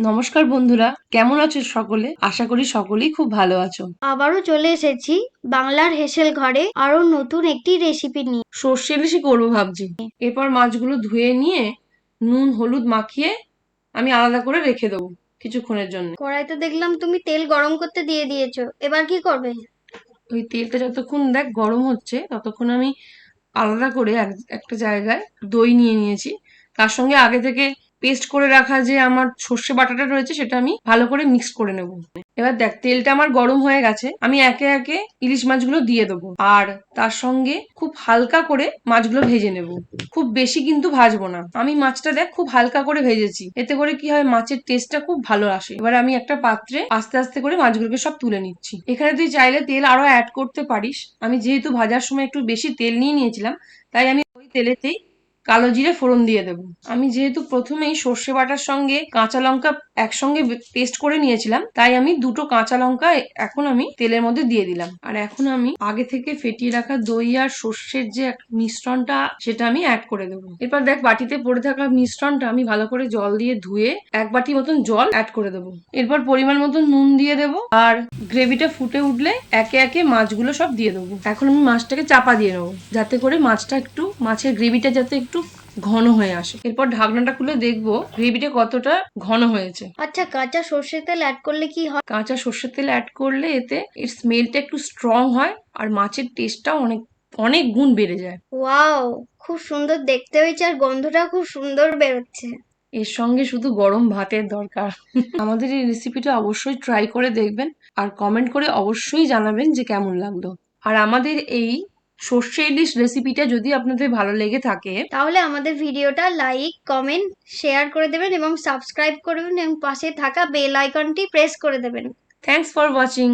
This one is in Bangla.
নমস্কার বন্ধুরা, কেমন আছো সকলে? আশা করি সকলেই খুব ভালো আছো। আবারও চলে এসেছি বাংলার হেসেল ঘরে আরো নতুন একটি রেসিপি নিয়ে। সর্ষে ইলিশই করবো ভাবছি। এরপর মাছগুলো ধুয়ে নিয়ে নুন হলুদ মাখিয়ে আমি আলাদা করে রেখে দেবো কিছুক্ষণের জন্য। কড়াইতে দেখলাম তুমি তেল গরম করতে দিয়ে দিয়েছো, এবার কি করবে? ওই তেলটা যতক্ষণ দেখ গরম হচ্ছে ততক্ষণ আমি আলাদা করে একটা জায়গায় দই নিয়ে নিয়েছি। তার সঙ্গে আগে থেকে পেস্ট করে রাখা যে আমার সর্ষে বাটাটা রয়েছে সেটা আমি ভালো করে মিক্স করে নেব। এবার দেখ তেলটা আমার গরম হয়ে গেছে, আমি একে একে ইলিশ মাছগুলো দিয়ে দেবো আর তার সঙ্গে খুব হালকা করে মাছগুলো ভেজে নেব। খুব বেশি কিন্তু ভাজবো না। আমি মাছটা দেখ খুব হালকা করে ভেজেছি, এতে করে কি হয় মাছের টেস্টটা খুব ভালো আসে। এবার আমি একটা পাত্রে আস্তে আস্তে করে মাছগুলোকে সব তুলে নিচ্ছি। এখানে তুই চাইলে তেল আরো অ্যাড করতে পারিস। আমি যেহেতু ভাজার সময় একটু বেশি তেল নিয়ে নিয়েছিলাম তাই আমি ওই তেলেতেই কালো জিরে ফোড়ন দিয়ে দেবো। আমি যেহেতু প্রথমেই সর্ষে বাটার সঙ্গে কাঁচা লঙ্কা একসঙ্গে পেস্ট করে নিয়েছিলাম তাই আমি দুটো কাঁচা লঙ্কা এখন আমি তেলের মধ্যে দিয়ে দিলাম। আর এখন আমি আগে থেকে ফেটিয়ে রাখা দই আর সর্ষের যে মিশ্রণটা সেটা আমি অ্যাড করে দেবো। এরপর দেখ বাটিতে পড়ে থাকা মিশ্রণটা আমি ভালো করে জল দিয়ে ধুয়ে এক বাটি মতন জল অ্যাড করে দেবো। এরপর পরিমাণ মতন নুন দিয়ে দেবো আর গ্রেভিটা ফুটে উঠলে একে একে মাছগুলো সব দিয়ে দেবো। এখন আমি মাছটাকে চাপা দিয়ে নেবো যাতে করে মাছের গ্রেভিটা যাতে একটু ঘন হয়ে আসে। এরপর ঢাকনাটা খুলে দেখবো গ্রেভিটা কতটা ঘন হয়েছে। আচ্ছা, কাঁচা সর্ষের তেল অ্যাড করলে কি হয়? কাঁচা সর্ষের তেল অ্যাড করলে এতে এর স্মেলটা একটু স্ট্রং হয় আর মাছের টেস্টটাও অনেক অনেক গুণ বেড়ে যায়। ওয়াও, খুব সুন্দর দেখতে হয়েছে আর গন্ধটা খুব সুন্দর বেরোচ্ছে। এর সঙ্গে শুধু গরম ভাতের দরকার। আমাদের এই রেসিপিটা অবশ্যই ট্রাই করে দেখবেন আর কমেন্ট করে অবশ্যই জানাবেন যে কেমন লাগলো। আর আমাদের এই সর্ষে ইলিশ রেসিপিটা যদি আপনাদের ভালো লেগে থাকে তাহলে আমাদের ভিডিওটা লাইক, কমেন্ট, শেয়ার করে দেবেন এবং সাবস্ক্রাইব করবেন এবং পাশে থাকা বেল আইকনটি প্রেস করে দেবেন। Thanks for watching.